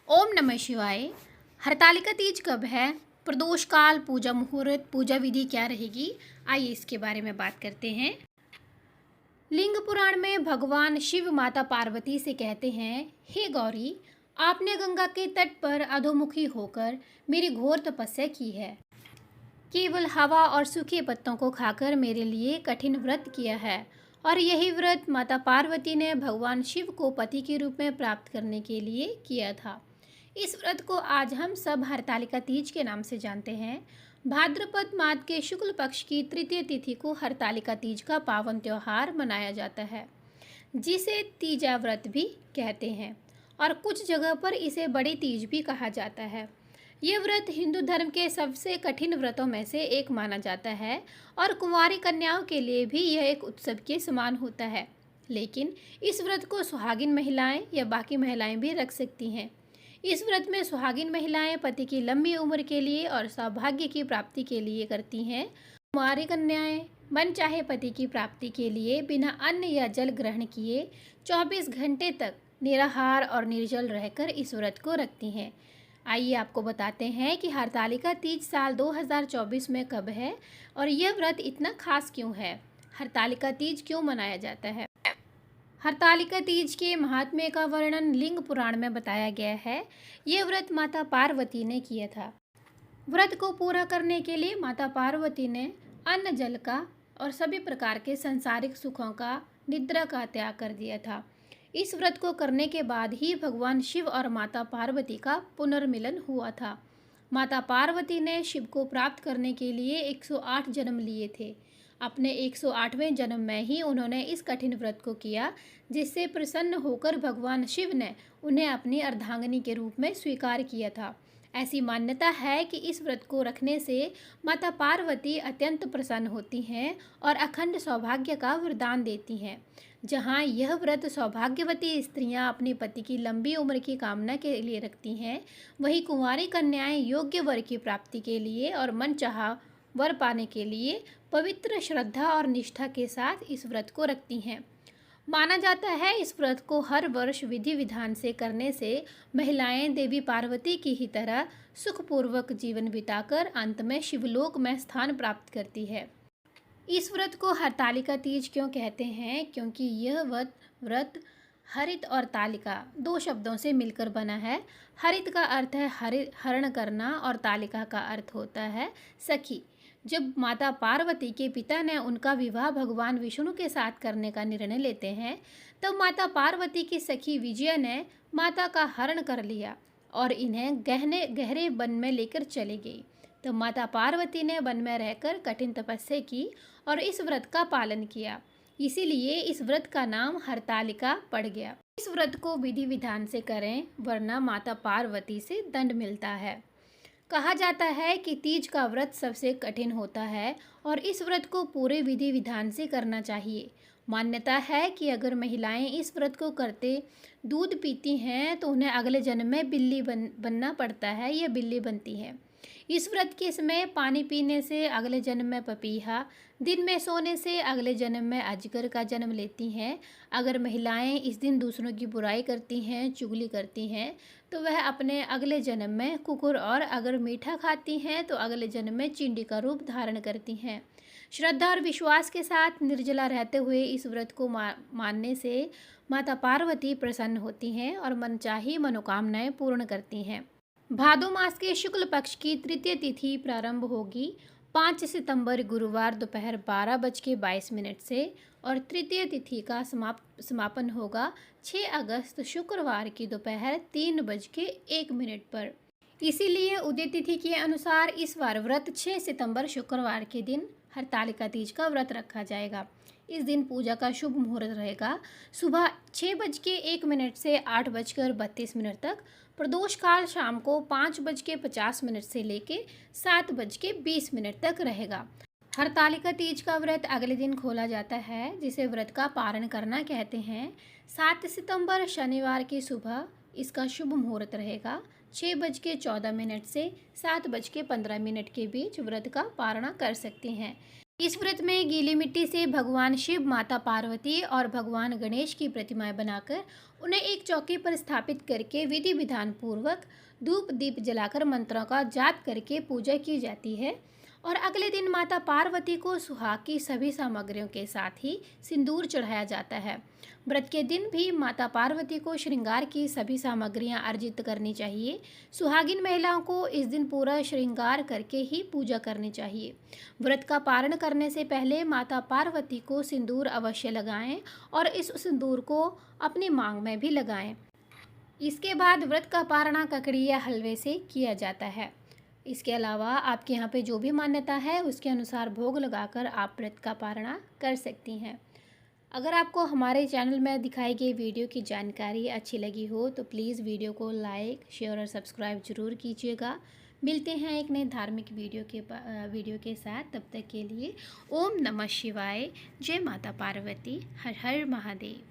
ओम नमः शिवाय। हरतालिका तीज कब है? प्रदोष काल, पूजा मुहूर्त, पूजा विधि क्या रहेगी? आइए इसके बारे में बात करते हैं। लिंग पुराण में भगवान शिव माता पार्वती से कहते हैं, हे गौरी, आपने गंगा के तट पर अधोमुखी होकर मेरी घोर तपस्या की है। केवल हवा और सूखे पत्तों को खाकर मेरे लिए कठिन व्रत किया है। और यही व्रत माता पार्वती ने भगवान शिव को पति के रूप में प्राप्त करने के लिए किया था। इस व्रत को आज हम सब हरतालिका तीज के नाम से जानते हैं। भाद्रपद मास के शुक्ल पक्ष की तृतीय तिथि को हरतालिका तीज का पावन त्योहार मनाया जाता है, जिसे तीजा व्रत भी कहते हैं और कुछ जगह पर इसे बड़ी तीज भी कहा जाता है। यह व्रत हिंदू धर्म के सबसे कठिन व्रतों में से एक माना जाता है और कुंवारी कन्याओं के लिए भी यह एक उत्सव के समान होता है। लेकिन इस व्रत को सुहागिन महिलाएं या बाकी महिलाएं भी रख सकती हैं। इस व्रत में सुहागिन महिलाएं पति की लंबी उम्र के लिए और सौभाग्य की प्राप्ति के लिए करती हैं। कुंवारी कन्याएं मनचाहे पति की प्राप्ति के लिए बिना अन्न या जल ग्रहण किए 24 घंटे तक निराहार और निर्जल रहकर इस व्रत को रखती हैं। आइए आपको बताते हैं कि हरतालिका तीज साल 2024 में कब है और यह व्रत इतना खास क्यों है। हरतालिका तीज क्यों मनाया जाता है? हरतालिका तीज के महात्म्य का वर्णन लिंग पुराण में बताया गया है। यह व्रत माता पार्वती ने किया था। व्रत को पूरा करने के लिए माता पार्वती ने अन्न जल का और सभी प्रकार के सांसारिक सुखों का, निद्रा का त्याग कर दिया था। इस व्रत को करने के बाद ही भगवान शिव और माता पार्वती का पुनर्मिलन हुआ था। माता पार्वती ने शिव को प्राप्त करने के लिए 108 जन्म लिए थे। अपने 108वें जन्म में ही उन्होंने इस कठिन व्रत को किया, जिससे प्रसन्न होकर भगवान शिव ने उन्हें अपनी अर्धांगिनी के रूप में स्वीकार किया था। ऐसी मान्यता है कि इस व्रत को रखने से माता पार्वती अत्यंत प्रसन्न होती हैं और अखंड सौभाग्य का वरदान देती हैं। जहाँ यह व्रत सौभाग्यवती स्त्रियाँ अपने पति की लंबी उम्र की कामना के लिए रखती हैं, वहीं कुंवारी कन्याएं योग्य वर की प्राप्ति के लिए और मनचाहा वर पाने के लिए पवित्र श्रद्धा और निष्ठा के साथ इस व्रत को रखती हैं। माना जाता है इस व्रत को हर वर्ष विधि विधान से करने से महिलाएं देवी पार्वती की ही तरह सुखपूर्वक जीवन बिताकर अंत में शिवलोक में स्थान प्राप्त करती है। इस व्रत को हरतालिका तीज क्यों कहते हैं? क्योंकि यह व्रत हरित और तालिका 2 शब्दों से मिलकर बना है। हरित का अर्थ है हरण करना और तालिका का अर्थ होता है सखी। जब माता पार्वती के पिता ने उनका विवाह भगवान विष्णु के साथ करने का निर्णय लेते हैं, तब माता पार्वती की सखी विजया ने माता का हरण कर लिया और इन्हें गहरे वन में लेकर चली गई। तो माता पार्वती ने वन में रहकर कठिन तपस्या की और इस व्रत का पालन किया। इसीलिए इस व्रत का नाम हरतालिका पड़ गया। इस व्रत को विधि विधान से करें, वरना माता पार्वती से दंड मिलता है। कहा जाता है कि तीज का व्रत सबसे कठिन होता है और इस व्रत को पूरे विधि विधान से करना चाहिए। मान्यता है कि अगर महिलाएं इस व्रत को करते दूध पीती हैं तो उन्हें अगले जन्म में बिल्ली बनना पड़ता है या बिल्ली बनती है। इस व्रत के समय पानी पीने से अगले जन्म में पपीहा, दिन में सोने से अगले जन्म में अजगर का जन्म लेती हैं। अगर महिलाएं इस दिन दूसरों की बुराई करती हैं, चुगली करती हैं, तो वह अपने अगले जन्म में कुकुर, और अगर मीठा खाती हैं तो अगले जन्म में चींटी का रूप धारण करती हैं। श्रद्धा और विश्वास के साथ निर्जला रहते हुए इस व्रत को मानने से माता पार्वती प्रसन्न होती हैं और मनचाही मनोकामनाएं पूर्ण करती हैं। भादो मास के शुक्ल पक्ष की तृतीय तिथि प्रारंभ होगी 5 सितंबर गुरुवार दोपहर 12:22 से और तृतीय तिथि का समापन होगा 6 अगस्त शुक्रवार की दोपहर 3:01 पर। इसीलिए उदय तिथि के अनुसार इस बार व्रत 6 सितंबर शुक्रवार के दिन हरतालिका तीज का व्रत रखा जाएगा। इस दिन पूजा का शुभ मुहूर्त रहेगा सुबह 6:01 से 8:32 तक। प्रदोष काल शाम को 5:50 से लेके 7:20 तक रहेगा। हरतालिका तीज का व्रत अगले दिन खोला जाता है, जिसे व्रत का पारण करना कहते हैं। 7 सितंबर शनिवार की सुबह इसका शुभ मुहूर्त रहेगा। 6:14 से 7:15 के बीच व्रत का पारणा कर सकते हैं। इस व्रत में गीली मिट्टी से भगवान शिव, माता पार्वती और भगवान गणेश की प्रतिमाएं बनाकर उन्हें एक चौकी पर स्थापित करके विधि विधान पूर्वक धूप दीप जलाकर मंत्रों का जाप करके पूजा की जाती है। और अगले दिन माता पार्वती को सुहाग की सभी सामग्रियों के साथ ही सिंदूर चढ़ाया जाता है। व्रत के दिन भी माता पार्वती को श्रृंगार की सभी सामग्रियां अर्जित करनी चाहिए। सुहागिन महिलाओं को इस दिन पूरा श्रृंगार करके ही पूजा करनी चाहिए। व्रत का पारण करने से पहले माता पार्वती को सिंदूर अवश्य लगाएं और इस सिंदूर को अपनी मांग में भी लगाएं। इसके बाद व्रत का पारणा ककड़ी या हलवे से किया जाता है। इसके अलावा आपके यहाँ पे जो भी मान्यता है उसके अनुसार भोग लगाकर आप व्रत का पारणा कर सकती हैं। अगर आपको हमारे चैनल में दिखाई गई वीडियो की जानकारी अच्छी लगी हो तो प्लीज़ वीडियो को लाइक, शेयर और सब्सक्राइब जरूर कीजिएगा। मिलते हैं एक नए धार्मिक वीडियो के साथ। तब तक के लिए ओम नमः शिवाय। जय माता पार्वती। हर हर महादेव।